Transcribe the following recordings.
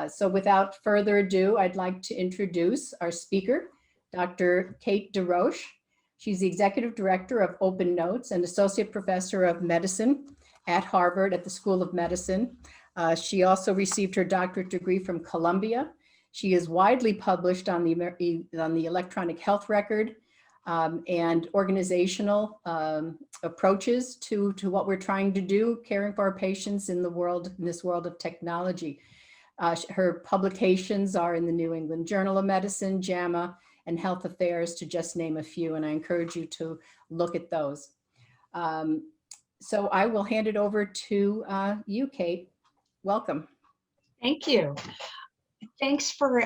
So without further ado, I'd like to introduce our speaker, Dr. Kate DeRoche. She's the Executive Director of OpenNotes and Associate Professor of Medicine at Harvard at the School of Medicine. She also received her doctorate degree from Columbia. She is widely published on the electronic health record and organizational approaches to what we're trying to do, caring for our patients in this world of technology. Her publications are in the New England Journal of Medicine, JAMA, and Health Affairs, to just name a few, and I encourage you to look at those. So I will hand it over to you, Kate. Welcome. Thank you. Thanks for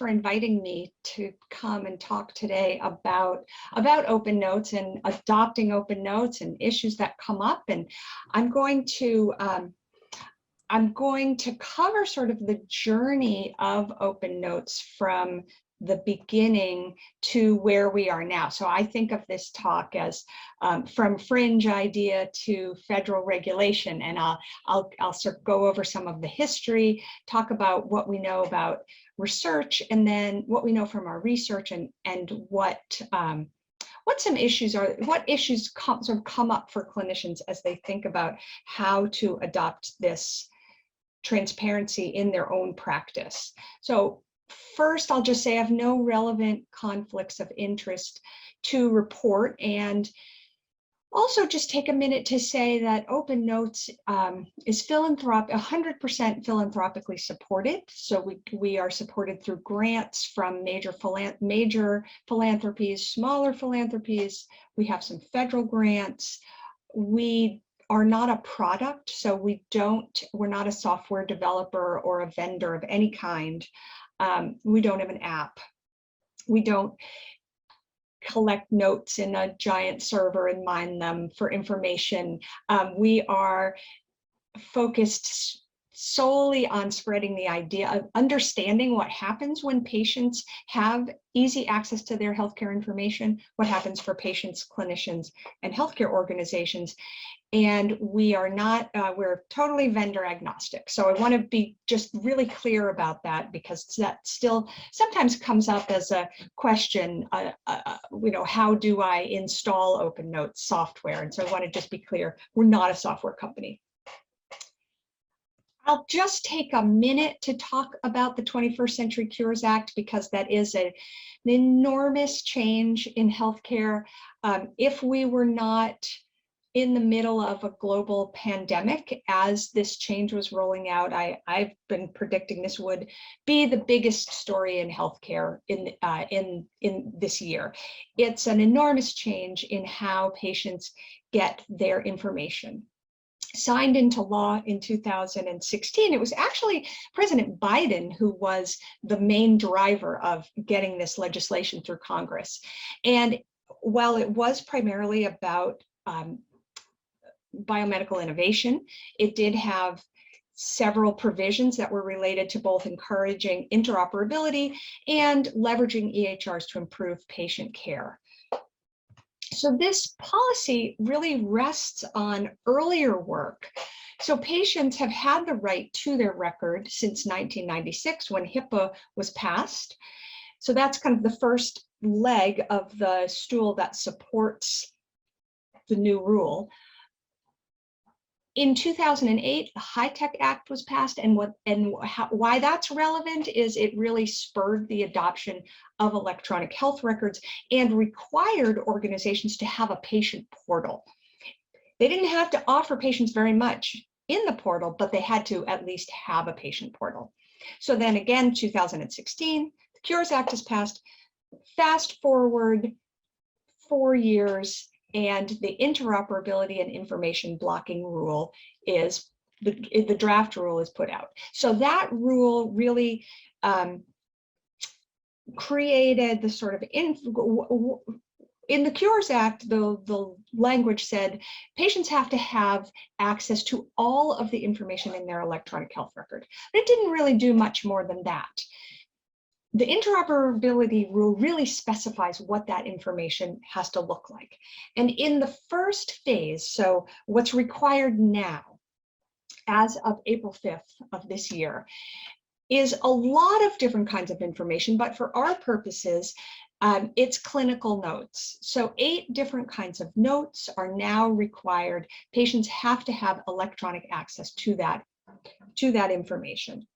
inviting me to come and talk today about OpenNotes and adopting OpenNotes and issues that come up. And I'm going to cover sort of the journey of OpenNotes from the beginning to where we are now. So I think of this talk as from fringe idea to federal regulation, and I'll sort of go over some of the history, talk about what we know about research, and then what we know from our research, and what some issues are, what issues sort of come up for clinicians as they think about how to adopt this transparency in their own practice. So first, I'll just say I have no relevant conflicts of interest to report, and also just take a minute to say that OpenNotes is 100% philanthropically supported. So we are supported through grants from major philanthropies, smaller philanthropies. We have some federal grants. We are not a product, so we're not a software developer or a vendor of any kind. We don't have an app. We don't collect notes in a giant server and mine them for information. We are focused solely on spreading the idea of understanding what happens when patients have easy access to their healthcare information, what happens for patients, clinicians, and healthcare organizations. And we are not, we're totally vendor agnostic. So I want to be just really clear about that, because that still sometimes comes up as a question, how do I install OpenNotes software? And so I want to just be clear, we're not a software company. I'll just take a minute to talk about the 21st Century Cures Act, because that is an enormous change in healthcare. If we were not in the middle of a global pandemic as this change was rolling out, I've been predicting this would be the biggest story in healthcare in this year. It's an enormous change in how patients get their information. Signed into law in 2016, it was actually President Biden who was the main driver of getting this legislation through Congress. And while it was primarily about biomedical innovation, it did have several provisions that were related to both encouraging interoperability and leveraging EHRs to improve patient care. So this policy really rests on earlier work. So patients have had the right to their record since 1996, when HIPAA was passed. So that's kind of the first leg of the stool that supports the new rule. In 2008, the HITECH Act was passed, and why that's relevant is it really spurred the adoption of electronic health records and required organizations to have a patient portal. They didn't have to offer patients very much in the portal, but they had to at least have a patient portal. So then again, 2016, the Cures Act is passed. Fast forward 4 years, and the interoperability and information blocking rule is, the draft rule is put out. So that rule really created the sort of, in the Cures Act, the language said patients have to have access to all of the information in their electronic health record. But it didn't really do much more than that. The interoperability rule really specifies what that information has to look like. And in the first phase, so what's required now, as of April 5th of this year, is a lot of different kinds of information, but for our purposes, it's clinical notes. So 8 different kinds of notes are now required. Patients have to have electronic access to that information.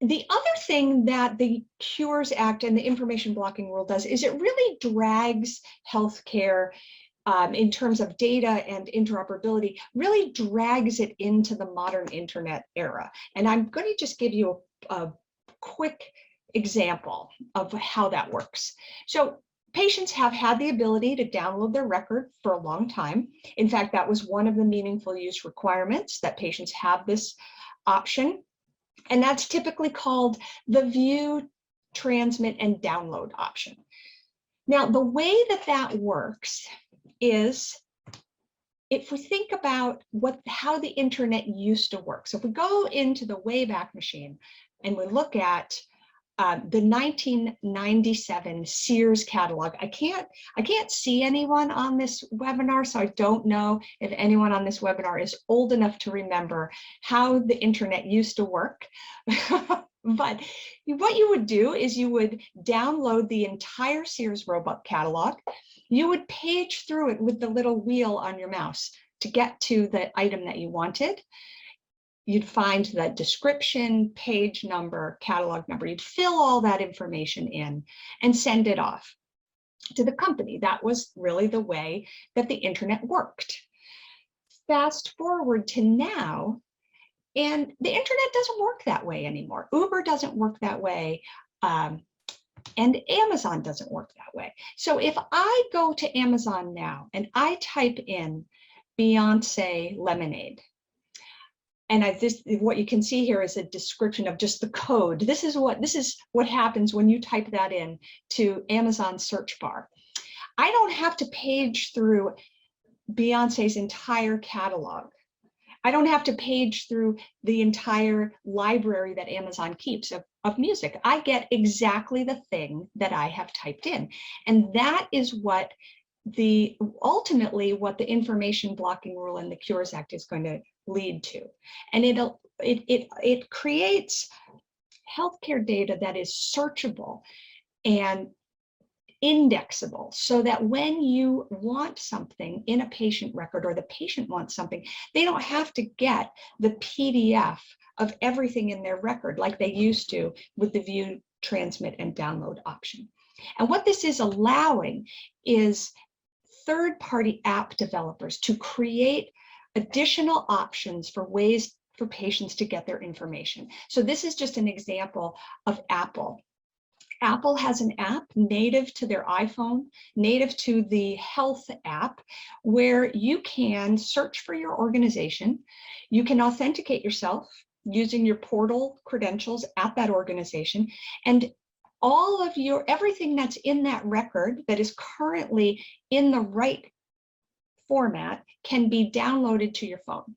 The other thing that the Cures Act and the Information Blocking Rule does is it really drags healthcare in terms of data and interoperability, really drags it into the modern internet era. And I'm going to just give you a quick example of how that works. So patients have had the ability to download their record for a long time. In fact, that was one of the meaningful use requirements, that patients have this option. And that's typically called the view, transmit, and download option. Now, the way that that works is, if we think about how the internet used to work. So if we go into the Wayback Machine and we look at the 1997 Sears catalog. I can't see anyone on this webinar, so I don't know if anyone on this webinar is old enough to remember how the internet used to work. But what you would do is you would download the entire Sears Roebuck catalog. You would page through it with the little wheel on your mouse to get to the item that you wanted. You'd find the description, page number, catalog number. You'd fill all that information in and send it off to the company. That was really the way that the internet worked. Fast forward to now, and the internet doesn't work that way anymore. Uber doesn't work that way. And Amazon doesn't work that way. So if I go to Amazon now and I type in Beyonce lemonade, and what you can see here is a description of just the code. This is what happens when you type that in to Amazon search bar. I don't have to page through Beyonce's entire catalog. I don't have to page through the entire library that Amazon keeps of music. I get exactly the thing that I have typed in. And that is what ultimately what the Information Blocking Rule and the Cures Act is going to lead to. And it creates healthcare data that is searchable and indexable, so that when you want something in a patient record, or the patient wants something, they don't have to get the PDF of everything in their record like they used to with the view, transmit, and download option. And what this is allowing is third-party app developers to create additional options for ways for patients to get their information. So this is just an example of Apple. Apple has an app native to their iPhone, native to the health app, where you can search for your organization. You can authenticate yourself using your portal credentials at that organization, and all of everything that's in that record that is currently in the right format can be downloaded to your phone.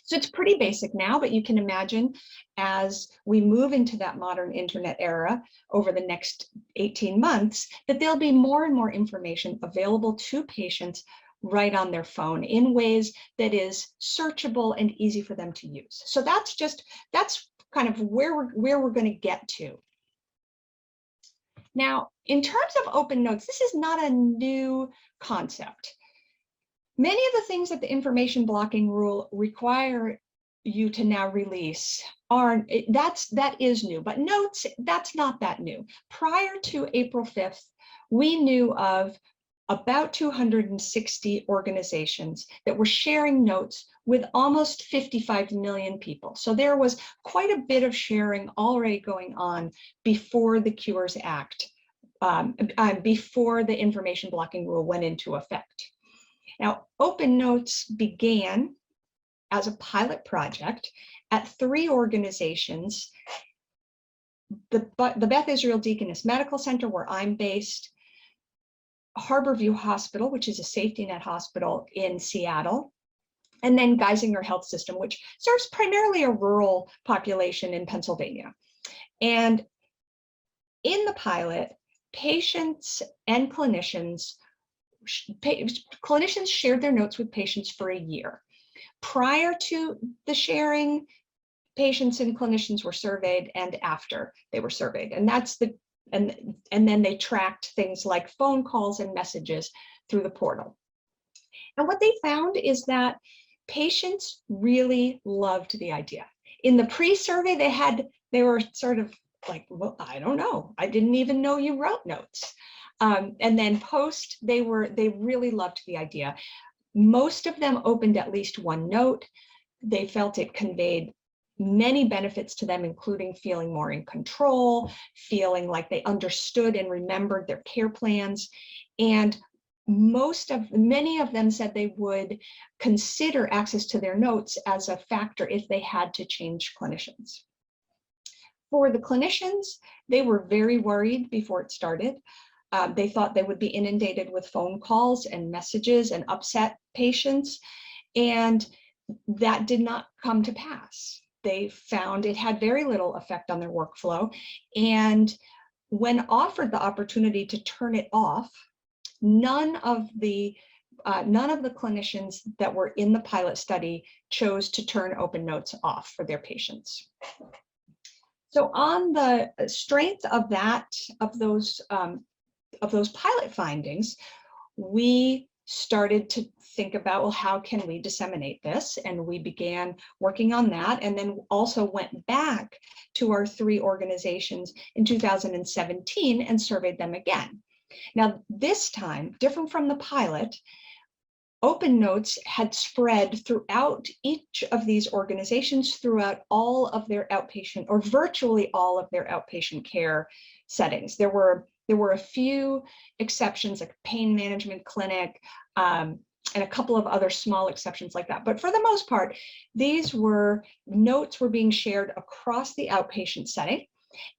So it's pretty basic now, but you can imagine as we move into that modern internet era over the next 18 months, that there'll be more and more information available to patients right on their phone in ways that is searchable and easy for them to use. So that's kind of where we're going to get to. Now, in terms of OpenNotes, this is not a new concept. Many of the things that the Information Blocking Rule require you to now release that is new, but notes, that's not that new. Prior to April 5th, we knew of about 260 organizations that were sharing notes with almost 55 million people. So there was quite a bit of sharing already going on before the Cures Act, before the Information Blocking Rule went into effect. Now, OpenNotes began as a pilot project at 3 organizations, the Beth Israel Deaconess Medical Center, where I'm based, Harborview Hospital, which is a safety net hospital in Seattle, and then Geisinger Health System, which serves primarily a rural population in Pennsylvania. And in the pilot, patients and clinicians shared their notes with patients for a year. Prior to the sharing, patients and clinicians were surveyed and after they were surveyed. And that's the, and then they tracked things like phone calls and messages through the portal. And what they found is that patients really loved the idea. In the pre-survey, they were sort of like, well, I don't know. I didn't even know you wrote notes. And then post, they really loved the idea. Most of them opened at least one note. They felt it conveyed many benefits to them, including feeling more in control, feeling like they understood and remembered their care plans. And many of them said they would consider access to their notes as a factor if they had to change clinicians. For the clinicians, they were very worried before it started. They thought they would be inundated with phone calls and messages and upset patients, and that did not come to pass. They found it had very little effect on their workflow, and when offered the opportunity to turn it off, none of the clinicians that were in the pilot study chose to turn OpenNotes off for their patients. So on the strength of those pilot findings, we started to think about, well, how can we disseminate this? And we began working on that, and then also went back to our 3 organizations in 2017 and surveyed them again. Now, this time, different from the pilot, OpenNotes had spread throughout each of these organizations, throughout all of their outpatient, or virtually all of their outpatient care settings. There were a few exceptions, like pain management clinic, and a couple of other small exceptions like that. But for the most part, notes were being shared across the outpatient setting.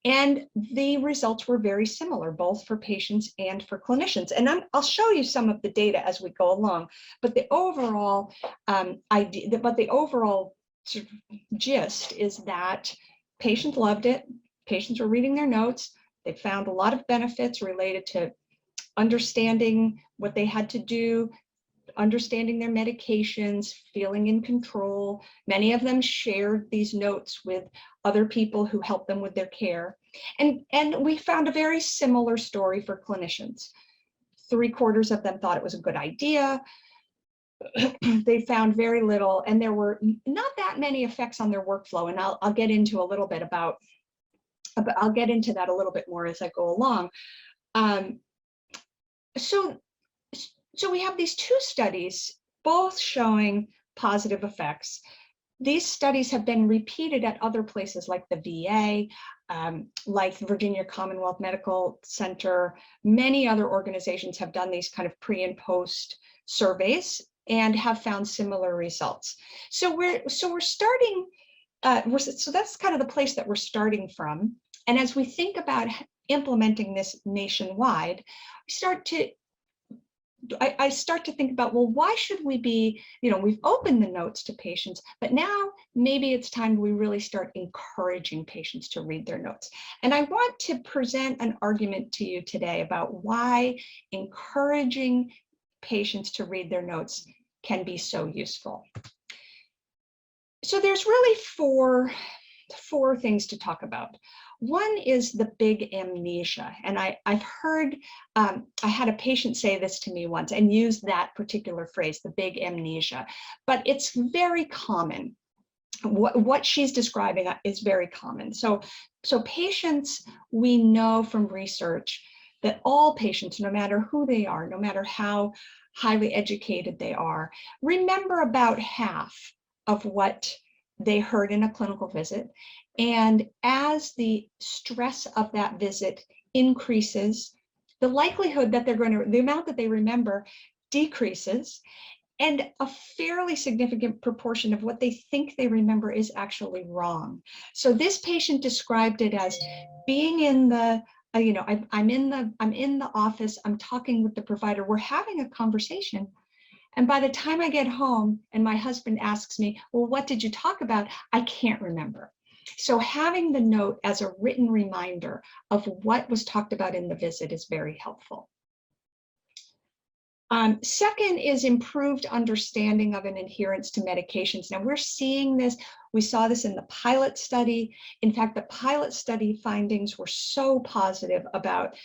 And the results were very similar, both for patients and for clinicians. And I'll show you some of the data as we go along. But the overall sort of gist is that patients loved it. Patients were reading their notes. They found a lot of benefits related to understanding what they had to do, understanding their medications, feeling in control. Many of them shared these notes with other people who helped them with their care. And we found a very similar story for clinicians. 3/4 of them thought it was a good idea. They found very little, and there were not that many effects on their workflow. And I'll get into a little bit I'll get into that a little bit more as I go along. So we have these 2 studies, both showing positive effects. These studies have been repeated at other places like the VA, like Virginia Commonwealth Medical Center. Many other organizations have done these kind of pre and post surveys and have found similar results. So we're starting, so that's kind of the place that we're starting from. And as we think about implementing this nationwide, I start to think about, well, why should we be, we've opened the notes to patients, but now maybe it's time we really start encouraging patients to read their notes. And I want to present an argument to you today about why encouraging patients to read their notes can be so useful. So there's really four things to talk about. One is the big amnesia. And I've heard, I had a patient say this to me once and use that particular phrase, the big amnesia, but it's very common. What she's describing is very common. So patients, we know from research that all patients, no matter who they are, no matter how highly educated they are, remember about half of what they heard in a clinical visit. And as the stress of that visit increases, the likelihood that the amount that they remember decreases, and a fairly significant proportion of what they think they remember is actually wrong. So this patient described it as being in the, I'm in the office, I'm talking with the provider, we're having a conversation. And by the time I get home and my husband asks me, well, what did you talk about? I can't remember. So having the note as a written reminder of what was talked about in the visit is very helpful. Second is improved understanding of an adherence to medications. Now we're seeing this, we saw this in the pilot study. In fact, the pilot study findings were so positive about,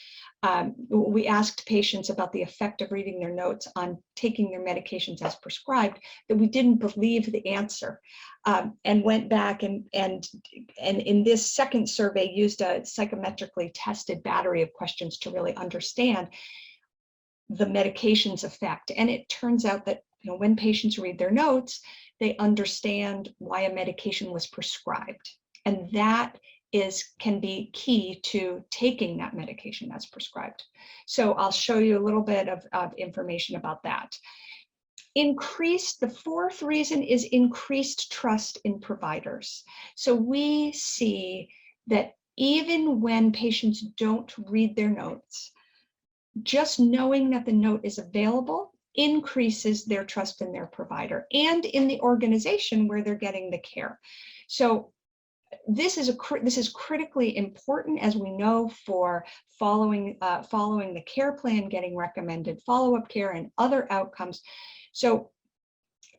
we asked patients about the effect of reading their notes on taking their medications as prescribed, that we didn't believe the answer, and went back and in this second survey used a psychometrically tested battery of questions to really understand the medication's effect. And it turns out that, you know, when patients read their notes, they understand why a medication was prescribed. And that can be key to taking that medication as prescribed. So I'll show you a little bit of information about that. The fourth reason is increased trust in providers. So we see that even when patients don't read their notes, just knowing that the note is available increases their trust in their provider and in the organization where they're getting the care. So this is critically important, as we know, for following the care plan, getting recommended follow-up care and other outcomes. So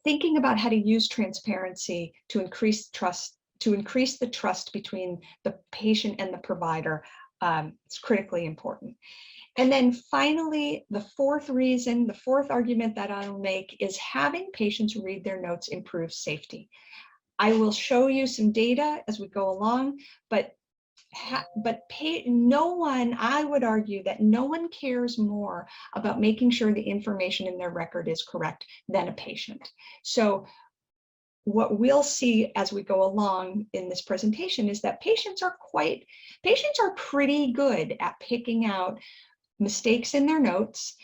thinking about how to use transparency to increase trust, to increase the trust between the patient and the provider, is critically important. And then finally, the fourth argument that I'll make is having patients read their notes improves safety. I will show you some data as we go along, but no one, I would argue that no one cares more about making sure the information in their record is correct than a patient. So what we'll see as we go along in this presentation is that patients are pretty good at picking out mistakes in their notes,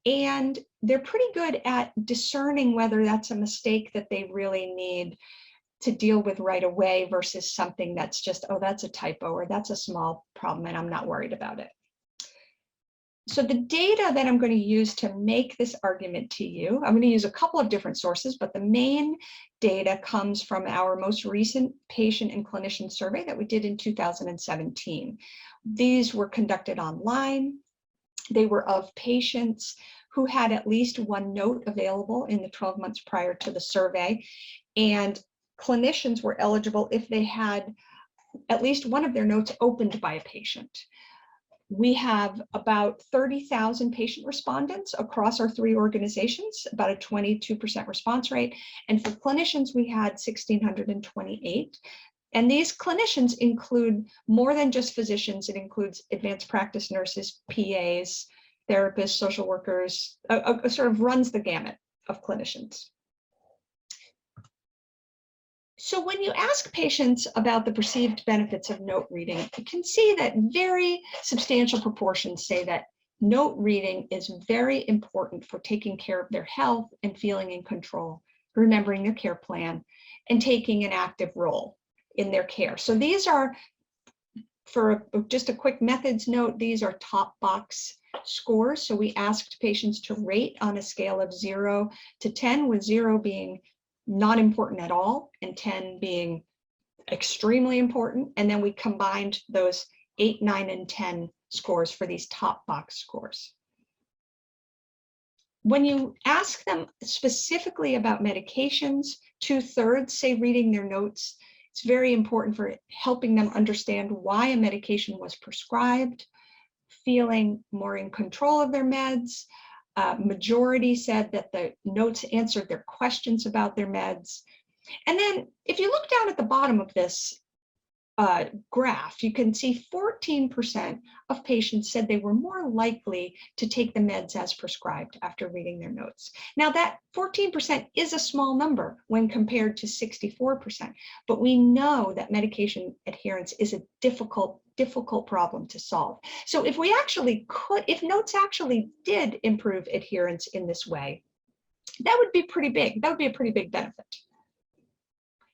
and they're pretty good at discerning whether that's a mistake that they really need to deal with right away versus something that's just, oh, that's a typo or that's a small problem and I'm not worried about it. So the data that I'm going to use to make this argument to you, I'm going to use a couple of different sources, but the main data comes from our most recent patient and clinician survey that we did in 2017. These were conducted online. They were of patients who had at least one note available in the 12 months prior to the survey, and clinicians were eligible if they had at least one of their notes opened by a patient. We have about 30,000 patient respondents across our three organizations, about a 22% response rate, and for clinicians we had 1,628. And these clinicians include more than just physicians. It includes advanced practice nurses, PAs, therapists, social workers, sort of runs the gamut of clinicians. So when you ask patients about the perceived benefits of note reading, you can see that very substantial proportions say that note reading is very important for taking care of their health and feeling in control, remembering their care plan, and taking an active role in their care. So these are, for just a quick methods note, these are top box scores. So we asked patients to rate on a scale of 0 to 10, with 0 being not important at all and 10 being extremely important. And then we combined those 8, 9, and 10 scores for these top box scores. When you ask them specifically about medications, 2/3 say reading their notes. It's very important for helping them understand why a medication was prescribed, feeling more in control of their meds. Majority said that the notes answered their questions about their meds. And then if you look down at the bottom of this graph, you can see 14% of patients said they were more likely to take the meds as prescribed after reading their notes. Now that 14% is a small number when compared to 64%, but we know that medication adherence is a difficult problem to solve. So if if notes actually did improve adherence in this way, that would be pretty big. That would be a pretty big benefit.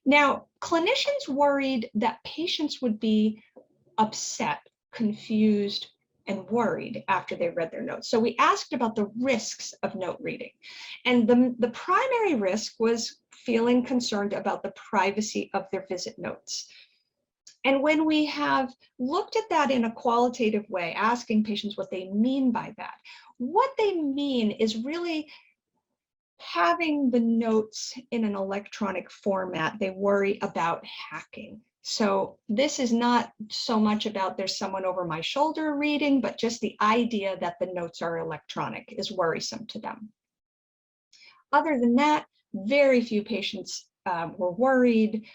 Now, clinicians worried that patients would be upset, confused, and worried after they read their notes. So we asked about the risks of note reading. And the primary risk was feeling concerned about the privacy of their visit notes. And when we have looked at that in a qualitative way, asking patients what they mean by that, what they mean is really having the notes in an electronic format. They worry about hacking. So this is not so much about there's someone over my shoulder reading, but just the idea that the notes are electronic is worrisome to them. Other than that, very few patients were worried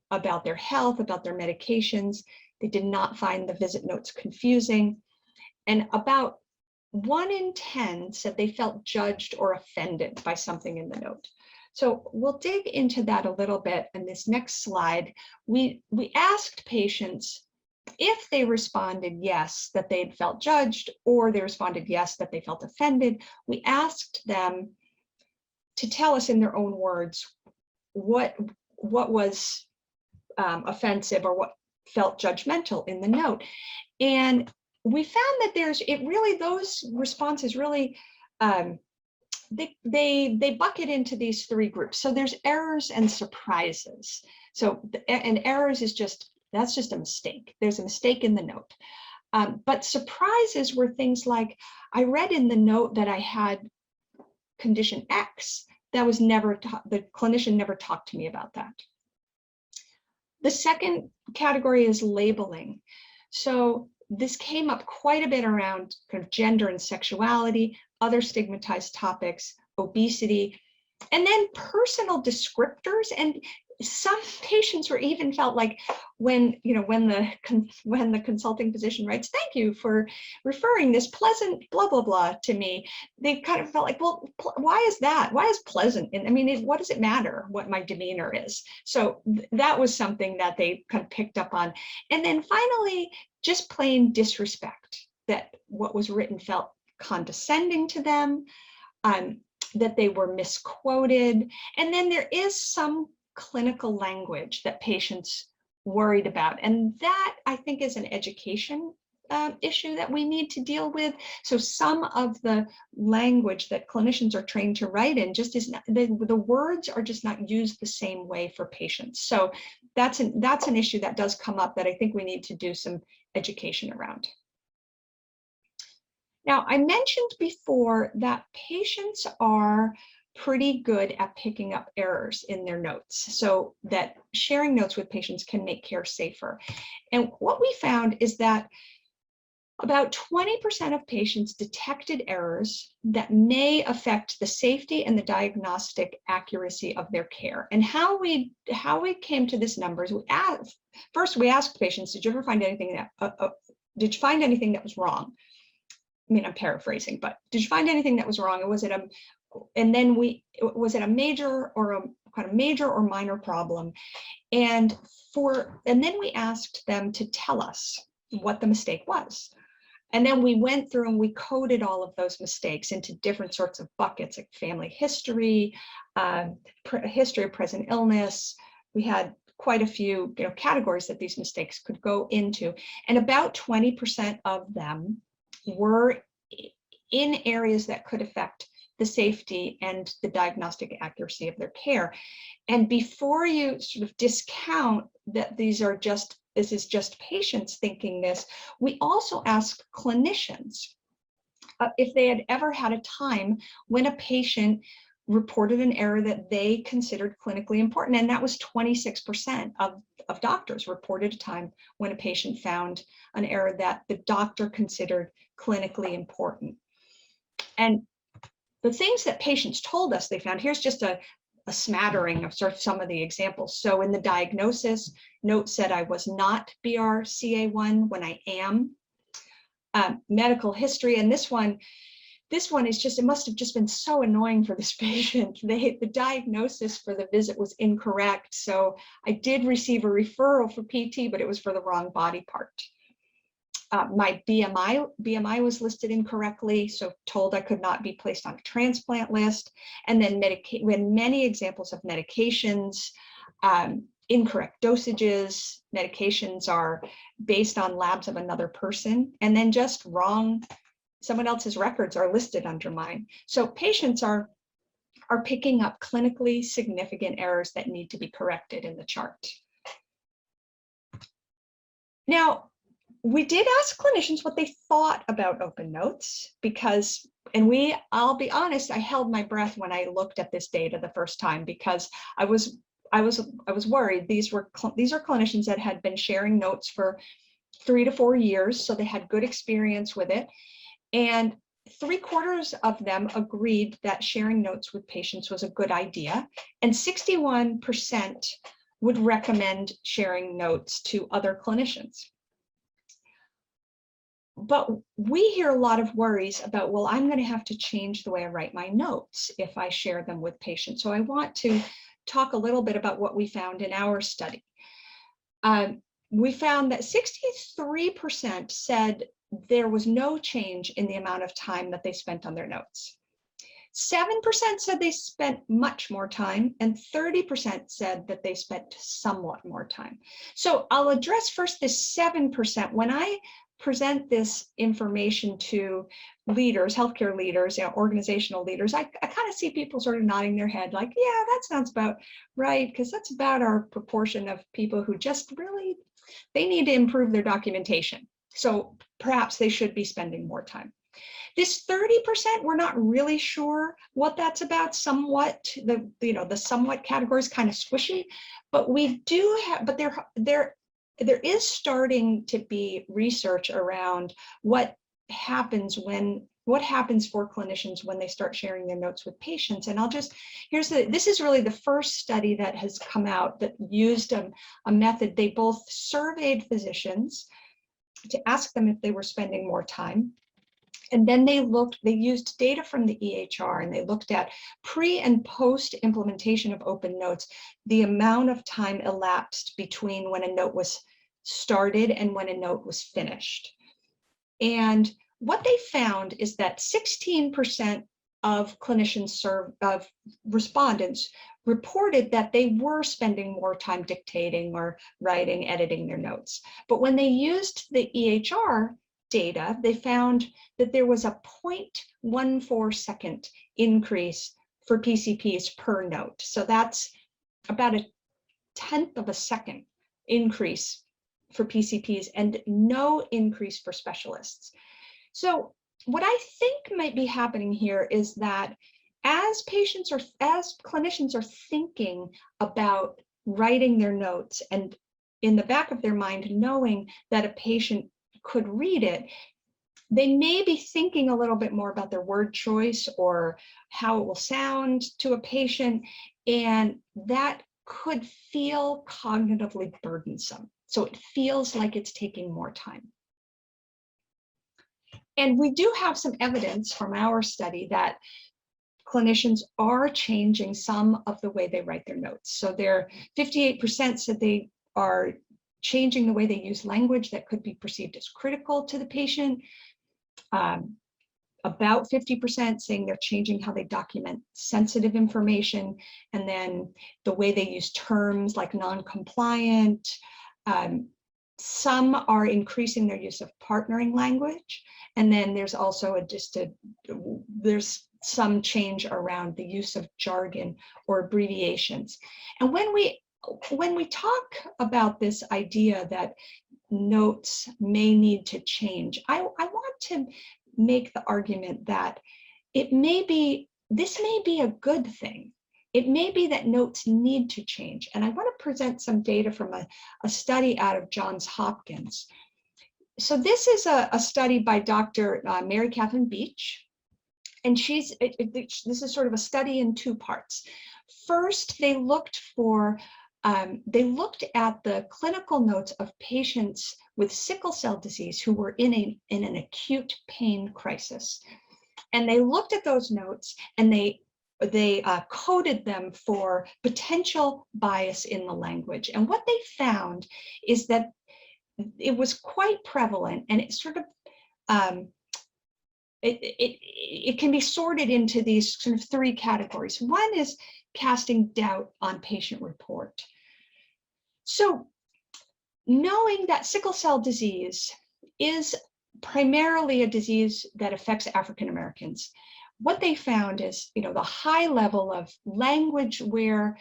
about their health, about their medications. They did not find the visit notes confusing. And about 1 in 10 said they felt judged or offended by something in the note. So we'll dig into that a little bit in this next slide. We asked patients if they responded yes, that they'd felt judged, or they responded yes, that they felt offended. We asked them to tell us in their own words what was offensive or what felt judgmental in the note. And we found that those responses really, they bucket into these 3 groups. So there's errors and surprises. So, and errors is that's just a mistake. There's a mistake in the note. But surprises were things like, I read in the note that I had condition X. That was the clinician never talked to me about that. The second category is labeling. So this came up quite a bit around kind of gender and sexuality, other stigmatized topics, obesity, and then personal descriptors. And some patients were even felt like when the consulting physician writes, "Thank you for referring this pleasant blah blah blah to me," they kind of felt like, well, why is that? Why is pleasant? And I mean, what does it matter what my demeanor is? So that was something that they kind of picked up on. And then finally, just plain disrespect, that what was written felt condescending to them, that they were misquoted. And then there is some clinical language that patients worried about. And that, I think, is an education issue that we need to deal with. So some of the language that clinicians are trained to write in just is not, the words are just not used the same way for patients. So that's an issue that does come up that I think we need to do some education around. Now, I mentioned before that patients are pretty good at picking up errors in their notes, so that sharing notes with patients can make care safer. And what we found is that about 20% of patients detected errors that may affect the safety and the diagnostic accuracy of their care. And how we came to this number is we asked patients, did you ever find anything that was wrong? I mean, I'm paraphrasing, but did you find anything that was wrong? And was it a major or minor problem? And then we asked them to tell us what the mistake was. And then we went through and we coded all of those mistakes into different sorts of buckets, like family history, history of present illness. We had quite a few categories that these mistakes could go into. And about 20% of them were in areas that could affect the safety and the diagnostic accuracy of their care. And before you sort of discount that this is just patients thinking this, we also asked clinicians if they had ever had a time when a patient reported an error that they considered clinically important. And that was 26% of doctors reported a time when a patient found an error that the doctor considered clinically important. And the things that patients told us they found, here's just a smattering of sort of some of the examples. So in the diagnosis, note said I was not BRCA1 when I am. Medical history, and this one is just, it must have just been so annoying for this patient. The diagnosis for the visit was incorrect. So I did receive a referral for PT, but it was for the wrong body part. My BMI was listed incorrectly, so told I could not be placed on a transplant list. And then many examples of medications, incorrect dosages, medications are based on labs of another person, and then just wrong, someone else's records are listed under mine. So patients are picking up clinically significant errors that need to be corrected in the chart. Now, we did ask clinicians what they thought about OpenNotes because, I'll be honest, I held my breath when I looked at this data the first time because I was worried. These are clinicians that had been sharing notes for 3 to 4 years, so they had good experience with it. And 3/4 of them agreed that sharing notes with patients was a good idea, and 61% would recommend sharing notes to other clinicians. But we hear a lot of worries about, well, I'm going to have to change the way I write my notes if I share them with patients. So I want to talk a little bit about what we found in our study. We found that 63% said there was no change in the amount of time that they spent on their notes. 7% said they spent much more time, and 30% said that they spent somewhat more time. So I'll address first this 7%. When I present this information to leaders, healthcare leaders, organizational leaders, I kind of see people sort of nodding their head like, yeah, that sounds about right, because that's about our proportion of people who just really, they need to improve their documentation. So perhaps they should be spending more time. This 30%, we're not really sure what that's about. Somewhat, the somewhat category is kind of squishy, but we do have, but there is starting to be research around what happens for clinicians when they start sharing their notes with patients. And this is really the first study that has come out that used a method. They both surveyed physicians to ask them if they were spending more time. And then they used data from the EHR, and they looked at pre and post implementation of OpenNotes, the amount of time elapsed between when a note was started and when a note was finished. And what they found is that 16% of of respondents reported that they were spending more time dictating or writing, editing their notes. But when they used the EHR data, they found that there was a 0.14 second increase for PCPs per note. So that's about 1/10 of a second increase for PCPs and no increase for specialists. So what I think might be happening here is that as clinicians are thinking about writing their notes, and in the back of their mind knowing that a patient could read it, they may be thinking a little bit more about their word choice or how it will sound to a patient, and that could feel cognitively burdensome. So it feels like it's taking more time. And we do have some evidence from our study that clinicians are changing some of the way they write their notes. So 58% said they are changing the way they use language that could be perceived as critical to the patient. About 50% saying they're changing how they document sensitive information, and then the way they use terms like non-compliant. Some are increasing their use of partnering language, and then there's also there's some change around the use of jargon or abbreviations. And when we talk about this idea that notes may need to change, I want to make the argument that this may be a good thing. It may be that notes need to change. And I want to present some data from a study out of Johns Hopkins. So this is a study by Dr. Mary Catherine Beach. And this is sort of a study in 2 parts. First, they looked at the clinical notes of patients with sickle cell disease who were in an acute pain crisis. And they looked at those notes, and they coded them for potential bias in the language. And what they found is that it was quite prevalent, and it sort of it can be sorted into these sort of 3 categories. One is casting doubt on patient report. So knowing that sickle cell disease is primarily a disease that affects African Americans, what they found is, the high level of language where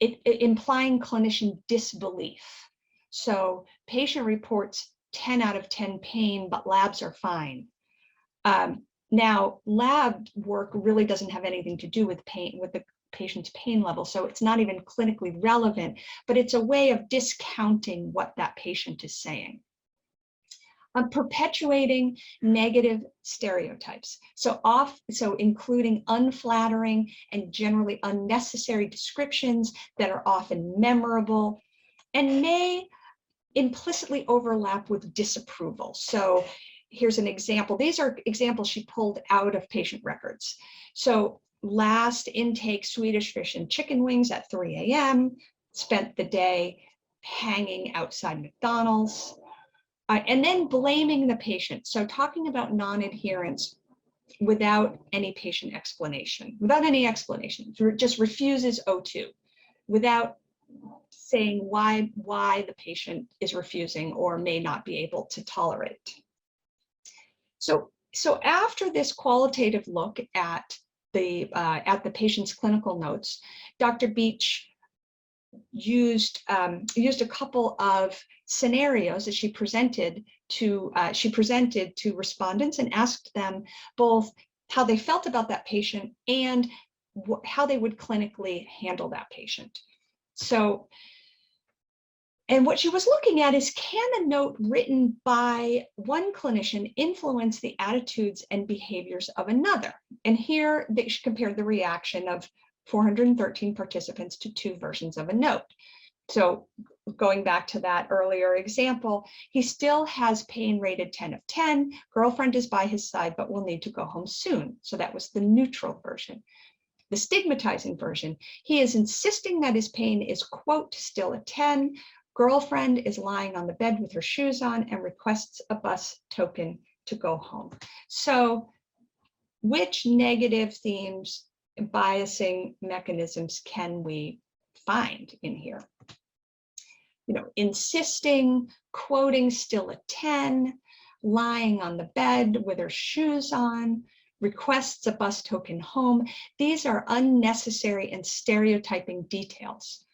implying clinician disbelief. So patient reports 10 out of 10 pain, but labs are fine. Now, lab work really doesn't have anything to do with pain, with the patient's pain level, so it's not even clinically relevant, but it's a way of discounting what that patient is saying. Perpetuating negative stereotypes, so including unflattering and generally unnecessary descriptions that are often memorable and may implicitly overlap with disapproval. So here's an example. These are examples she pulled out of patient records. So last intake Swedish fish and chicken wings at 3 a.m., spent the day hanging outside McDonald's, and then blaming the patient. So talking about non-adherence without any patient explanation, just refuses O2 without saying why the patient is refusing or may not be able to tolerate. So after this qualitative look at the patient's clinical notes, Dr. Beach used a couple of scenarios that she presented to respondents and asked them both how they felt about that patient and how they would clinically handle that patient. So, and what she was looking at is, can a note written by one clinician influence the attitudes and behaviors of another? And here she compared the reaction of 413 participants to two versions of a note. So going back to that earlier example, he still has pain rated 10 of 10. Girlfriend is by his side, but will need to go home soon. So that was the neutral version. The stigmatizing version, he is insisting that his pain is, quote, still a 10. Girlfriend is lying on the bed with her shoes on and requests a bus token to go home. So which negative themes and biasing mechanisms can we find in here? You know, insisting, quoting still a 10, lying on the bed with her shoes on, requests a bus token home. These are unnecessary and stereotyping details.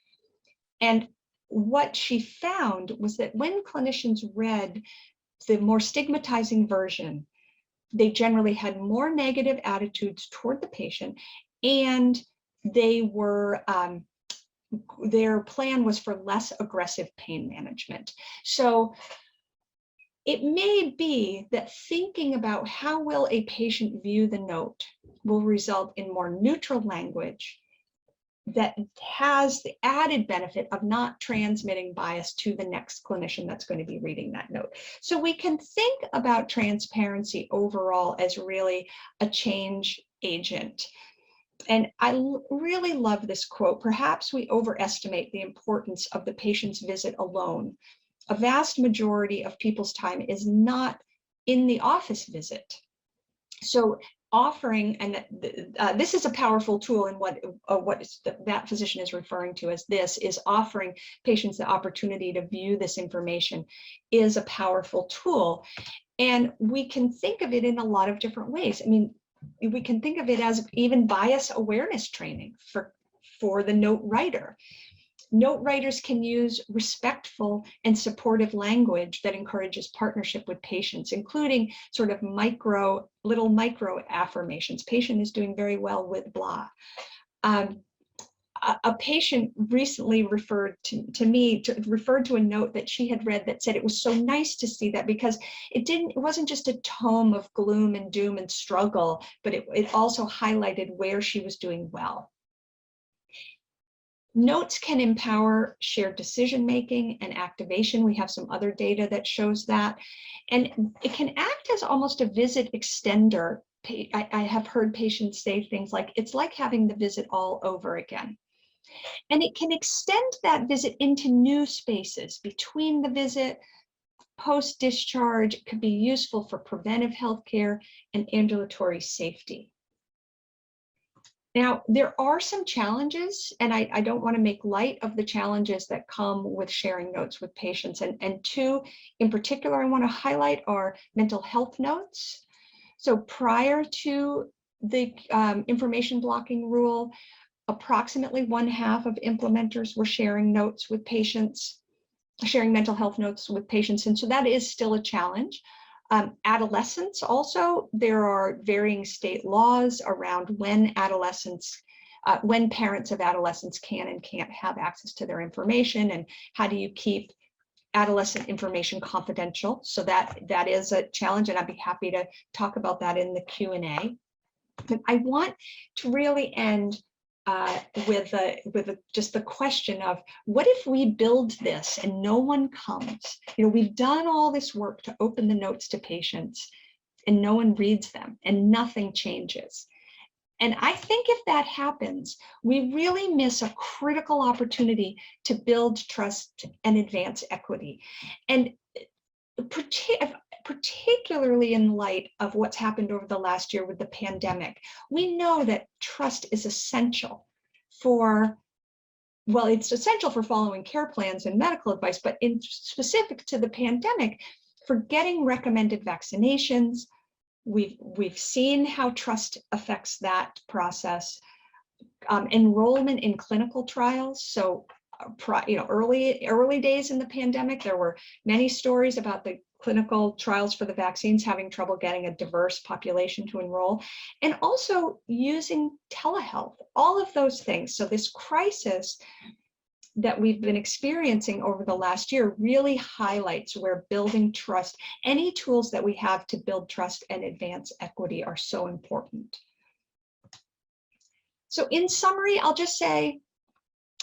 And what she found was that when clinicians read the more stigmatizing version, they generally had more negative attitudes toward the patient, and they were their plan was for less aggressive pain management. So it may be that thinking about how will a patient view the note will result in more neutral language that has the added benefit of not transmitting bias to the next clinician that's going to be reading that note. So we can think about transparency overall as really a change agent. And I really love this quote. Perhaps we overestimate the importance of the patient's visit alone. A vast majority of people's time is not in the office visit. So offering, and this is a powerful tool, and that physician is referring to as this is offering patients the opportunity to view this information is a powerful tool. And we can think of it in a lot of different ways. I mean, we can think of it as even bias awareness training for the note writer. Note writers can use respectful and supportive language that encourages partnership with patients, including sort of little micro affirmations. Patient is doing very well with blah. A patient recently referred to a note that she had read that said it was so nice to see that, because it wasn't just a tome of gloom and doom and struggle, but it also highlighted where she was doing well. Notes can empower shared decision-making and activation. We have some other data that shows that. And it can act as almost a visit extender. I have heard patients say things like, it's like having the visit all over again. And it can extend that visit into new spaces between the visit, post-discharge. It could be useful for preventive healthcare and ambulatory safety. Now, there are some challenges, and I don't want to make light of the challenges that come with sharing notes with patients. And two in particular I want to highlight are mental health notes. So prior to the information blocking rule, approximately 1/2 of implementers were sharing notes with patients. sharing mental health notes with patients. And so that is still a challenge. Adolescents also, there are varying state laws around when when parents of adolescents can and can't have access to their information, and how do you keep adolescent information confidential. So that is a challenge, and I'd be happy to talk about that in the Q&A. But I want to really end with just the question of, what if we build this and no one comes? We've done all this work to open the notes to patients and no one reads them and nothing changes. And I think if that happens, we really miss a critical opportunity to build trust and advance equity. And particularly in light of what's happened over the last year with the pandemic, we know that trust is essential for, well, it's essential for following care plans and medical advice, but in specific to the pandemic, for getting recommended vaccinations. We've seen how trust affects that process. Enrollment in clinical trials. So, early days in the pandemic, there were many stories about the clinical trials for the vaccines having trouble getting a diverse population to enroll, and also using telehealth, all of those things. So this crisis that we've been experiencing over the last year really highlights where building trust, any tools that we have to build trust and advance equity, are so important. So in summary, I'll just say,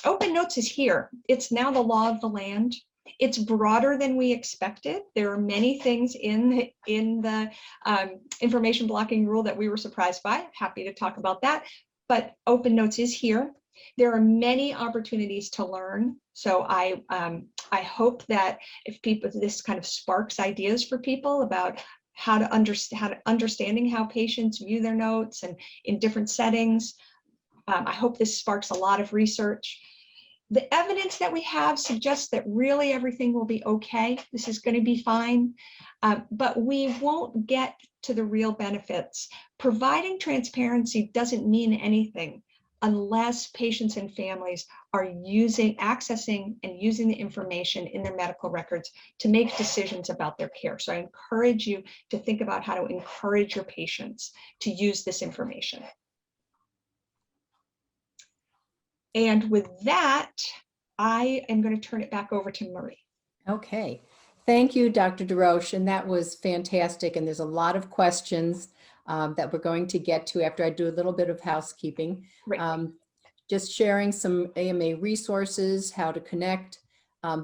OpenNotes is here. It's now the law of the land. It's broader than we expected. There are many things in the information blocking rule that we were surprised by. Happy to talk about that. But OpenNotes is here. There are many opportunities to learn. So I hope that if this kind of sparks ideas for people about understanding how patients view their notes and in different settings. I hope this sparks a lot of research. The evidence that we have suggests that really everything will be okay. This is going to be fine, but we won't get to the real benefits. Providing transparency doesn't mean anything unless patients and families are accessing and using the information in their medical records to make decisions about their care. So I encourage you to think about how to encourage your patients to use this information. And with that, I am going to turn it back over to Marie. Okay. Thank you, Dr. DeRoche. And that was fantastic. And there's a lot of questions that we're going to get to after I do a little bit of housekeeping. Right. Just sharing some AMA resources, how to connect.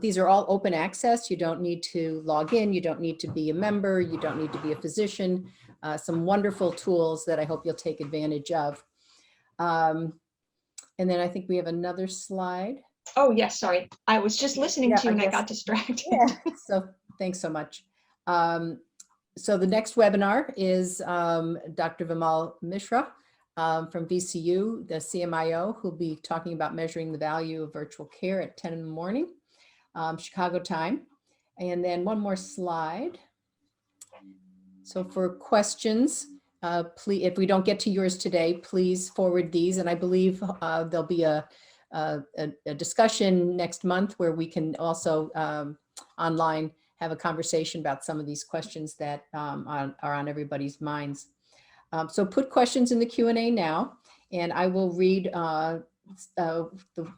These are all open access. You don't need to log in. You don't need to be a member. You don't need to be a physician. Some wonderful tools that I hope you'll take advantage of. And then I think we have another slide. Oh, yes, sorry. I was just listening to you and I got distracted. Yeah, so thanks so much. So the next webinar is Dr. Vimal Mishra from VCU, the CMIO, who'll be talking about measuring the value of virtual care at 10 in the morning, Chicago time. And then one more slide. So for questions, please, if we don't get to yours today, please forward these. And I believe there'll be a discussion next month where we can also online have a conversation about some of these questions that are on everybody's minds. So put questions in the Q&A now, and I will read the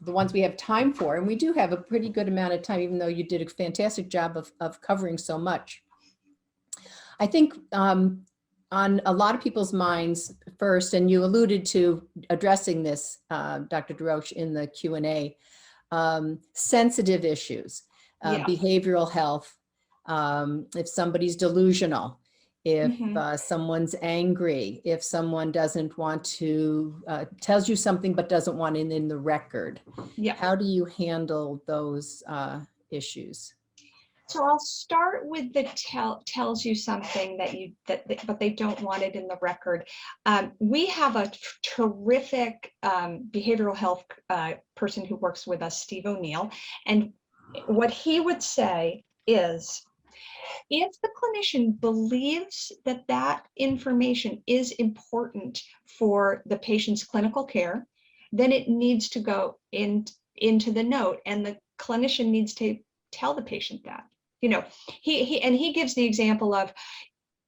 ones we have time for. And we do have a pretty good amount of time, even though you did a fantastic job of covering so much. I think on a lot of people's minds first, and you alluded to addressing this, Dr. DeRoche, in the Q&A, sensitive issues, behavioral health, if somebody's delusional, if someone's angry, if someone doesn't want to, tells you something but doesn't want it in the record. Yeah. How do you handle those issues? So I'll start with the tells you something but they don't want it in the record. We have a terrific behavioral health person who works with us, Steve O'Neill, and what he would say is, if the clinician believes that that information is important for the patient's clinical care, then it needs to go into the note, and the clinician needs to tell the patient that. He gives the example of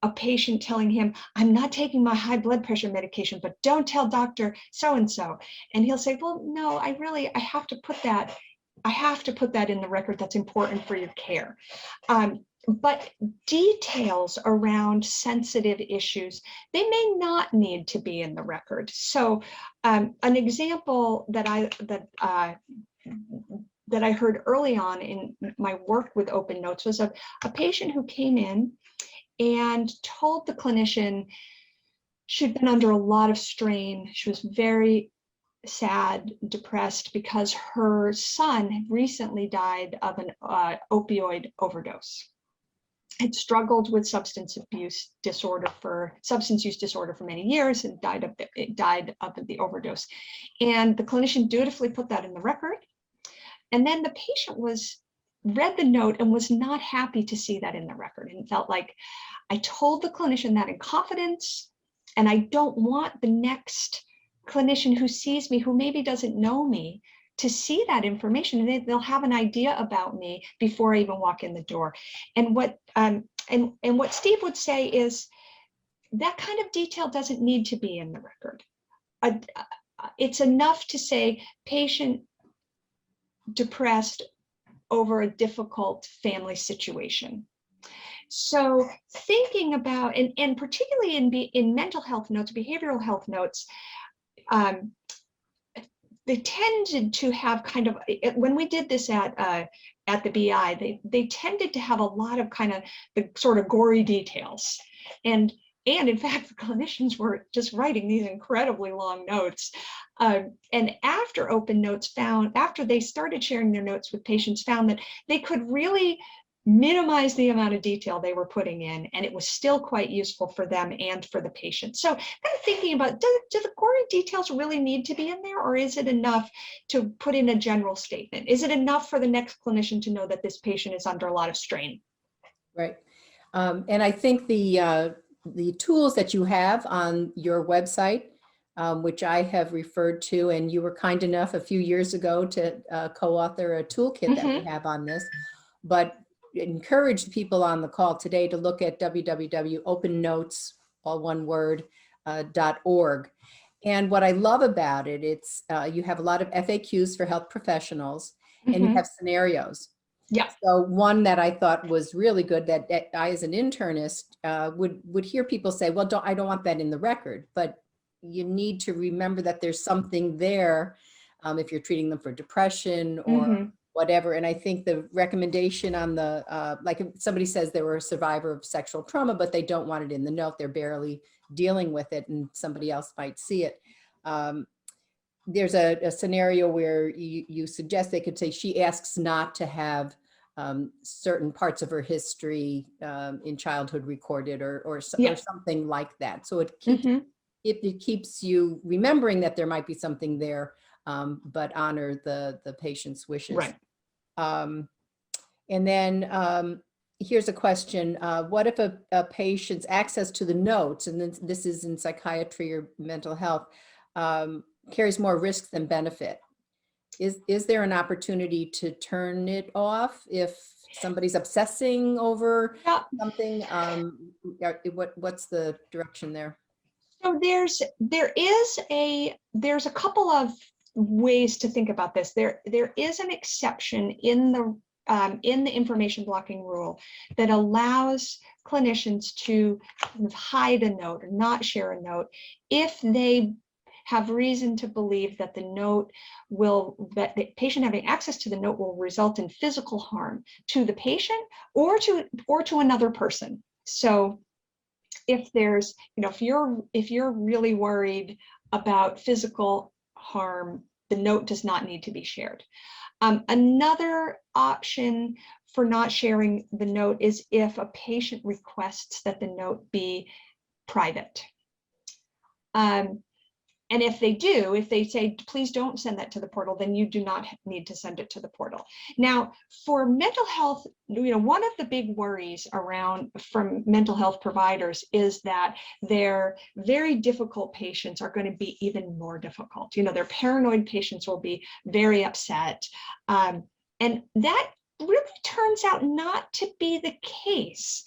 a patient telling him, I'm not taking my high blood pressure medication, but don't tell doctor so-and-so. And he'll say, well, no, I have to put that in the record. That's important for your care. But details around sensitive issues, they may not need to be in the record. So an example that I heard early on in my work with OpenNotes was a patient who came in and told the clinician she'd been under a lot of strain. She was very sad, depressed, because her son had recently died of an opioid overdose. Had struggled with substance use disorder for many years and died of the overdose. And the clinician dutifully put that in the record. And then the patient read the note and was not happy to see that in the record, and felt like, I told the clinician that in confidence, and I don't want the next clinician who sees me, who maybe doesn't know me, to see that information, and they'll have an idea about me before I even walk in the door. And what Steve would say is that kind of detail doesn't need to be in the record. It's enough to say patient depressed over a difficult family situation. So thinking about, and particularly in mental health notes, behavioral health notes, they tended to have kind of, when we did this at the BI, they tended to have a lot of kind of the sort of gory details. And in fact, the clinicians were just writing these incredibly long notes. And after OpenNotes after they started sharing their notes with patients, found that they could really minimize the amount of detail they were putting in, and it was still quite useful for them and for the patient. So kind of thinking about, do the gory details really need to be in there, or is it enough to put in a general statement? Is it enough for the next clinician to know that this patient is under a lot of strain? Right. And I think the tools that you have on your website, which I have referred to, and you were kind enough a few years ago to co-author a toolkit that we have on this, but encourage the people on the call today to look at www.opennotes, all one word, .org. And what I love about it, it's you have a lot of FAQs for health professionals, and you have scenarios. Yeah. So one that I thought was really good, that I, as an internist, would hear people say, well, I don't want that in the record, but you need to remember that there's something there if you're treating them for depression or whatever. And I think the recommendation on the, like if somebody says they were a survivor of sexual trauma, but they don't want it in the note, they're barely dealing with it and somebody else might see it. There's a scenario where you suggest they could say, she asks not to have certain parts of her history in childhood recorded or something like that. So it keeps, it keeps you remembering that there might be something there, but honor the patient's wishes. Right. And then here's a question. What if a patient's access to the notes, and this is in psychiatry or mental health, carries more risk than benefit? Is there an opportunity to turn it off if somebody's obsessing over something? What's the direction there? So there's a couple of ways to think about this. There is an exception in the information blocking rule that allows clinicians to kind of hide a note or not share a note if they have reason to believe that that the patient having access to the note will result in physical harm to the patient or to another person. So if there's, if you're really worried about physical harm, the note does not need to be shared. Another option for not sharing the note is if a patient requests that the note be private. And if they say, please don't send that to the portal, then you do not need to send it to the portal. Now, for mental health, one of the big worries from mental health providers is that their very difficult patients are going to be even more difficult. Their paranoid patients will be very upset. And that really turns out not to be the case.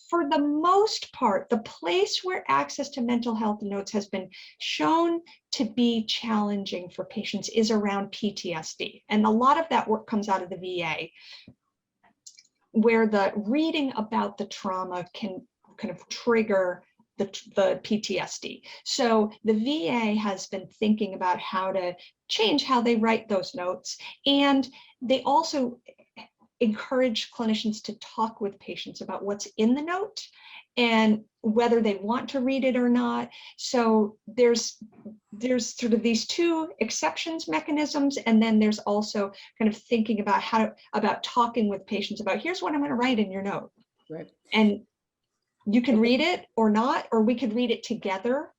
For the most part, the place where access to mental health notes has been shown to be challenging for patients is around PTSD. And a lot of that work comes out of the VA, where the reading about the trauma can kind of trigger the PTSD. So the VA has been thinking about how to change how they write those notes. And they also encourage clinicians to talk with patients about what's in the note and whether they want to read it or not. So there's sort of these two exceptions mechanisms, and then there's also kind of thinking about about talking with patients about, here's what I'm going to write in your note. Right. And you can read it or not, or we could read it together.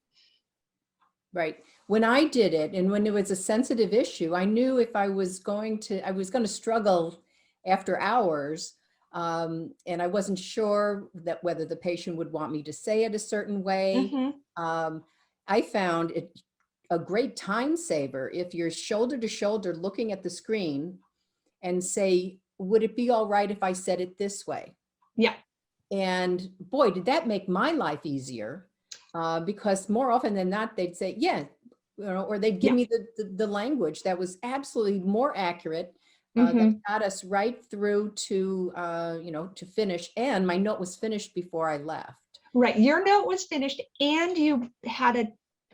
Right. When I did it, and when it was a sensitive issue, I knew if I was going to struggle after hours, and I wasn't sure that whether the patient would want me to say it a certain way. I found it a great time saver if you're shoulder to shoulder looking at the screen and say, would it be all right if I said it this way? Yeah. And boy, did that make my life easier, because more often than not, they'd say, yeah, or they'd give me the language that was absolutely more accurate, that got us right through to, to finish. And my note was finished before I left. Right. Your note was finished, and you had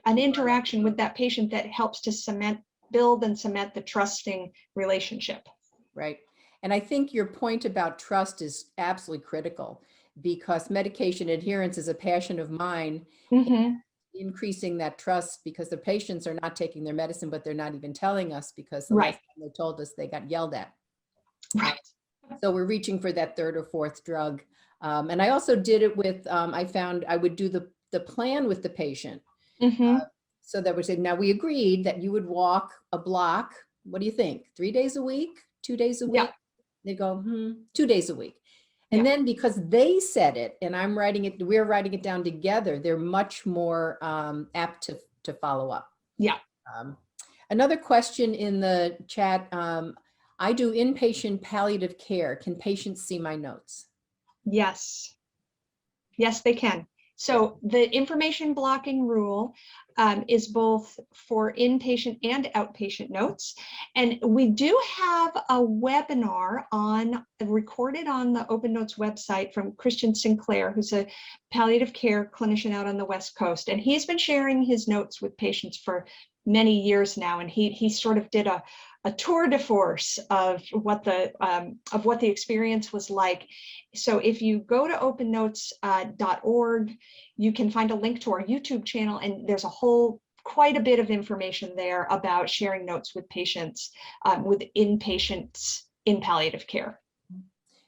an interaction with that patient that helps to build and cement the trusting relationship. Right. And I think your point about trust is absolutely critical, because medication adherence is a passion of mine. Increasing that trust, because the patients are not taking their medicine, but they're not even telling us, because the last time they told us, they got yelled at. Right. So we're reaching for that third or fourth drug. And I also did it with, I found I would do the plan with the patient. So that was it. Now we agreed that you would walk a block. What do you think? 3 days a week, 2 days a week? They go, 2 days a week. And then because they said it and we're writing it down together, they're much more apt to follow up. Yeah. Another question in the chat, I do inpatient palliative care. Can patients see my notes? Yes. Yes, they can. So the information blocking rule is both for inpatient and outpatient notes. And we do have a webinar recorded on the OpenNotes website from Christian Sinclair, who's a palliative care clinician out on the West Coast. And he's been sharing his notes with patients for many years now. And he sort of did a tour de force of what the experience was like. So if you go to opennotes.org, you can find a link to our YouTube channel, and there's quite a bit of information there about sharing notes with patients, with inpatients in palliative care.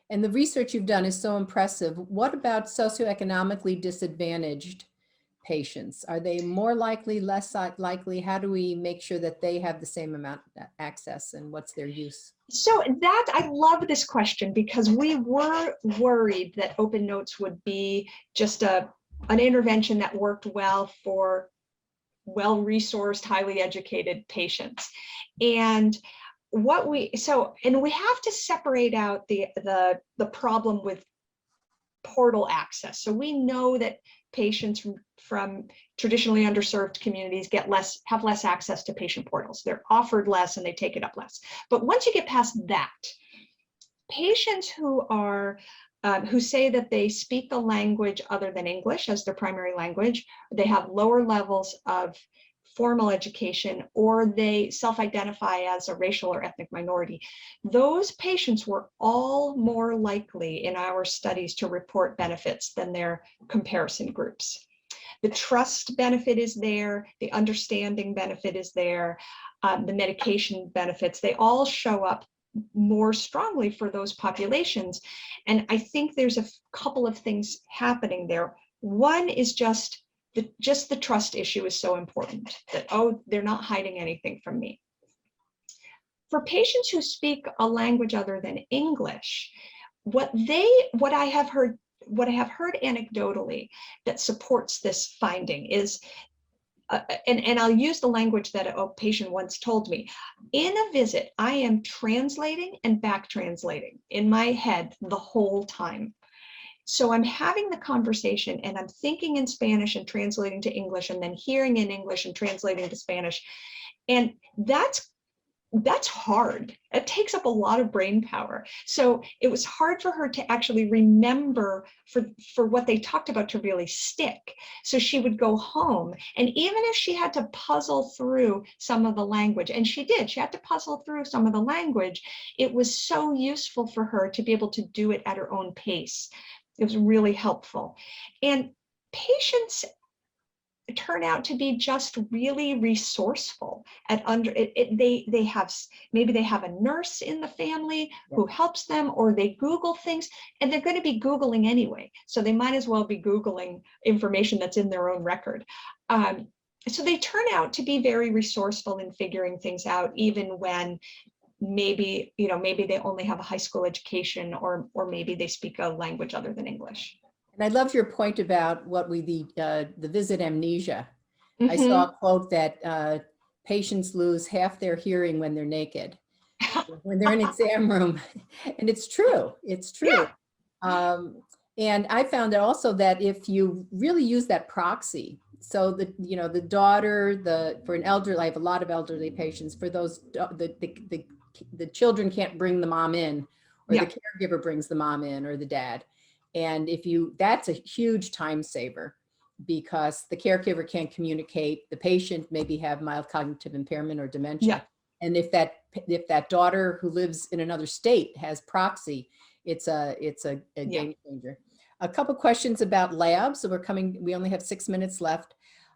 And the research you've done is so impressive. What about socioeconomically disadvantaged patients? Are they more likely, less likely? How do we make sure that they have the same amount of access, and what's their use? So I love this question, because we were worried that OpenNotes would be just an intervention that worked well for well-resourced, highly educated patients. And we have to separate out the problem with portal access. So we know that patients from traditionally underserved communities have less access to patient portals. They're offered less and they take it up less. But once you get past that, patients who say that they speak the language other than English as their primary language, they have lower levels of formal education, or they self-identify as a racial or ethnic minority, those patients were all more likely in our studies to report benefits than their comparison groups. The trust benefit is there, the understanding benefit is there, the medication benefits, they all show up more strongly for those populations. And I think there's a couple of things happening there. One is just the trust issue is so important, that, oh, they're not hiding anything from me. For patients who speak a language other than English, what I have heard anecdotally that supports this finding is and I'll use the language that a patient once told me. In a visit, I am translating and back translating in my head the whole time. So I'm having the conversation and I'm thinking in Spanish and translating to English, and then hearing in English and translating to Spanish. And that's hard. It takes up a lot of brain power. So it was hard for her to actually remember for what they talked about to really stick. So she would go home, and even if she had to puzzle through some of the language, and she did, she had to puzzle through some of the language, it was so useful for her to be able to do it at her own pace. It was really helpful. And patients turn out to be just really resourceful at they have, maybe they have a nurse in the family who helps them, or they Google things, and they're going to be Googling anyway, so they might as well be Googling information that's in their own record. So they turn out to be very resourceful in figuring things out, even when maybe, maybe they only have a high school education, or maybe they speak a language other than English. And I loved your point about what the visit amnesia. Mm-hmm. I saw a quote that patients lose half their hearing when they're naked, when they're in an exam room. And it's true, it's true. Yeah. And I found out also that if you really use that proxy, so the daughter, for an elderly, I have a lot of elderly patients, for those, the children can't bring the mom in, or the caregiver brings the mom in, or the dad. And that's a huge time saver, because the caregiver can't communicate. The patient maybe have mild cognitive impairment or dementia. Yeah. And if that daughter who lives in another state has proxy, it's a game changer. A couple questions about labs. So we only have 6 minutes left.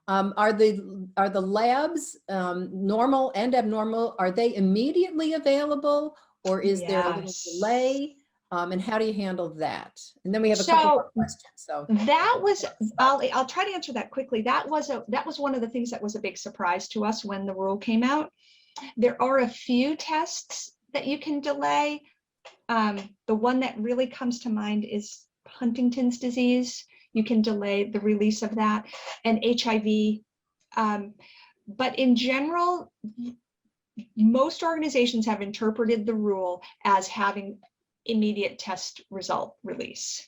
Are the labs normal and abnormal? Are they immediately available, or is there a little delay? And how do you handle that? And then we have a couple more questions. So that was, I'll try to answer that quickly. That was one of the things that was a big surprise to us when the rule came out. There are a few tests that you can delay. The one that really comes to mind is Huntington's disease. You can delay the release of that, and HIV. But in general, most organizations have interpreted the rule as having immediate test result release.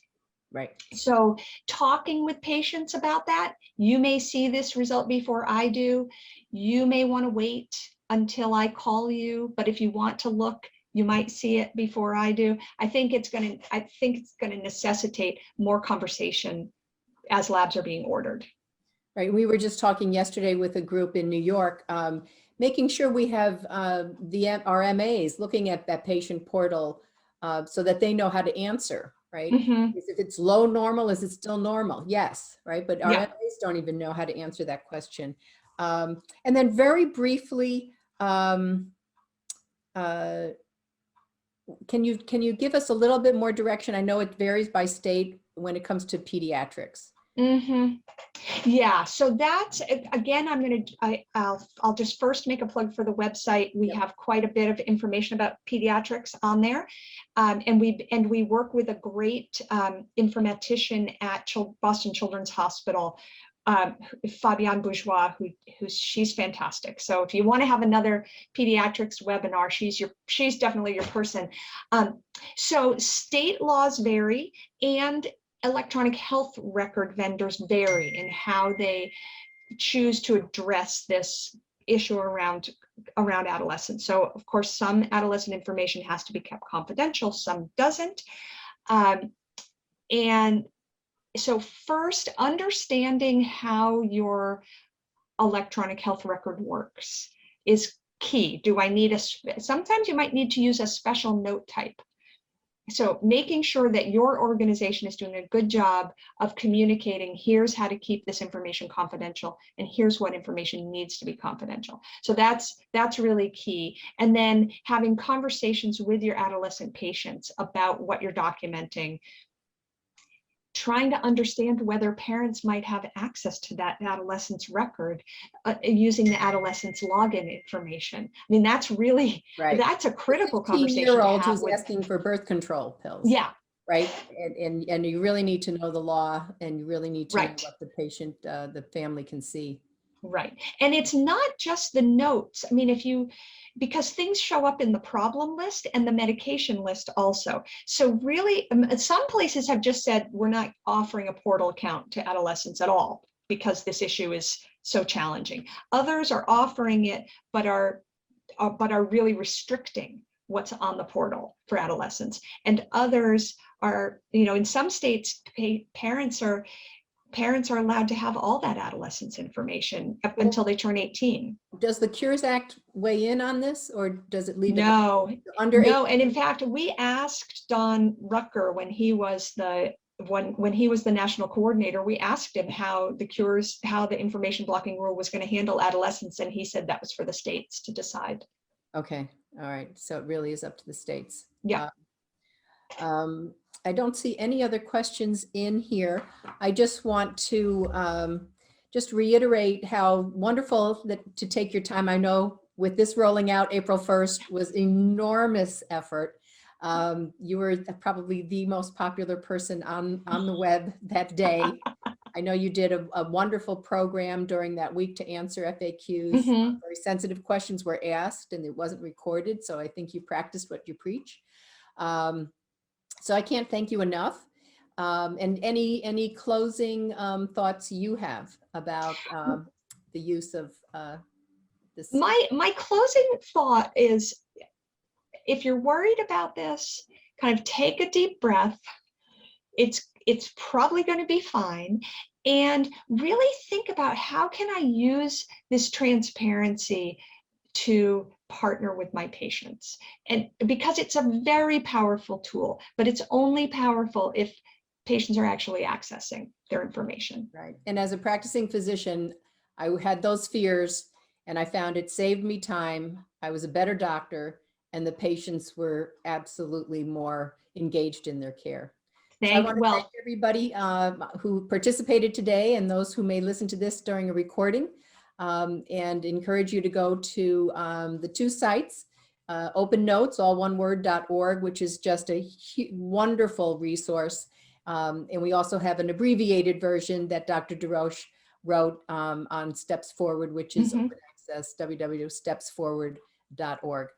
Right. So talking with patients about that, you may see this result before I do. You may want to wait until I call you, but if you want to look, you might see it before I do. I think it's going to necessitate more conversation as labs are being ordered. Right. We were just talking yesterday with a group in New York, making sure we have our MAs looking at that patient portal, so that they know how to answer, right? Mm-hmm. If it's low normal, is it still normal? Yes, right? But our MAs don't even know how to answer that question. And then very briefly, can you give us a little bit more direction? I know it varies by state when it comes to pediatrics. Mm-hmm. Yeah, so that's, again, I'll just first make a plug for the website. We have quite a bit of information about pediatrics on there. And we work with a great informatician at Boston Children's Hospital, Fabienne Bourgeois, she's fantastic. So if you want to have another pediatrics webinar, she's definitely your person. So state laws vary, and electronic health record vendors vary in how they choose to address this issue around adolescents. So of course, some adolescent information has to be kept confidential, some doesn't. And so first, understanding how your electronic health record works is key. Sometimes you might need to use a special note type. So making sure that your organization is doing a good job of communicating, here's how to keep this information confidential, and here's what information needs to be confidential. So that's really key. And then having conversations with your adolescent patients about what you're documenting, trying to understand whether parents might have access to that adolescent's record using the adolescent's login information. I mean, that's really, that's a critical conversation. 15-year-old who's asking for birth control pills. Yeah. Right. And you really need to know the law, and you really need to know what the patient, the family can see. Right. And it's not just the notes. I mean, because things show up in the problem list and the medication list also. So really, some places have just said, we're not offering a portal account to adolescents at all because this issue is so challenging. Others are offering it, but are really restricting what's on the portal for adolescents. And others are, in some states, parents are allowed to have all that adolescence information up until they turn 18. Does the Cures Act weigh in on this, or does it leave No, it under? no. And in fact, we asked Don Rucker when he was the national coordinator, we asked him how the information blocking rule was going to handle adolescents, and he said that was for the states to decide. Okay, all right. So it really is up to the states. Yeah. I don't see any other questions in here. I just want to just reiterate how wonderful to take your time. I know with this rolling out April 1st was enormous effort. You were probably the most popular person on the web that day. I know you did a wonderful program during that week to answer FAQs. Mm-hmm. Very sensitive questions were asked and it wasn't recorded. So I think you practiced what you preach. So I can't thank you enough. And any closing thoughts you have about the use of this? My closing thought is, if you're worried about this, kind of take a deep breath. It's probably going to be fine. And really think about, how can I use this transparency to partner with my patients? And because it's a very powerful tool, but it's only powerful if patients are actually accessing their information. Right. And as a practicing physician, I had those fears and I found it saved me time. I was a better doctor and the patients were absolutely more engaged in their care. So I want to thank everybody who participated today and those who may listen to this during a recording, and encourage you to go to the two sites, OpenNotes, all one word, .org, which is just a wonderful resource. And we also have an abbreviated version that Dr. DeRoche wrote on Steps Forward, which is open access, www.stepsforward.org.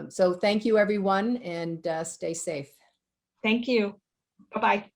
So thank you, everyone, and stay safe. Thank you. Bye-bye.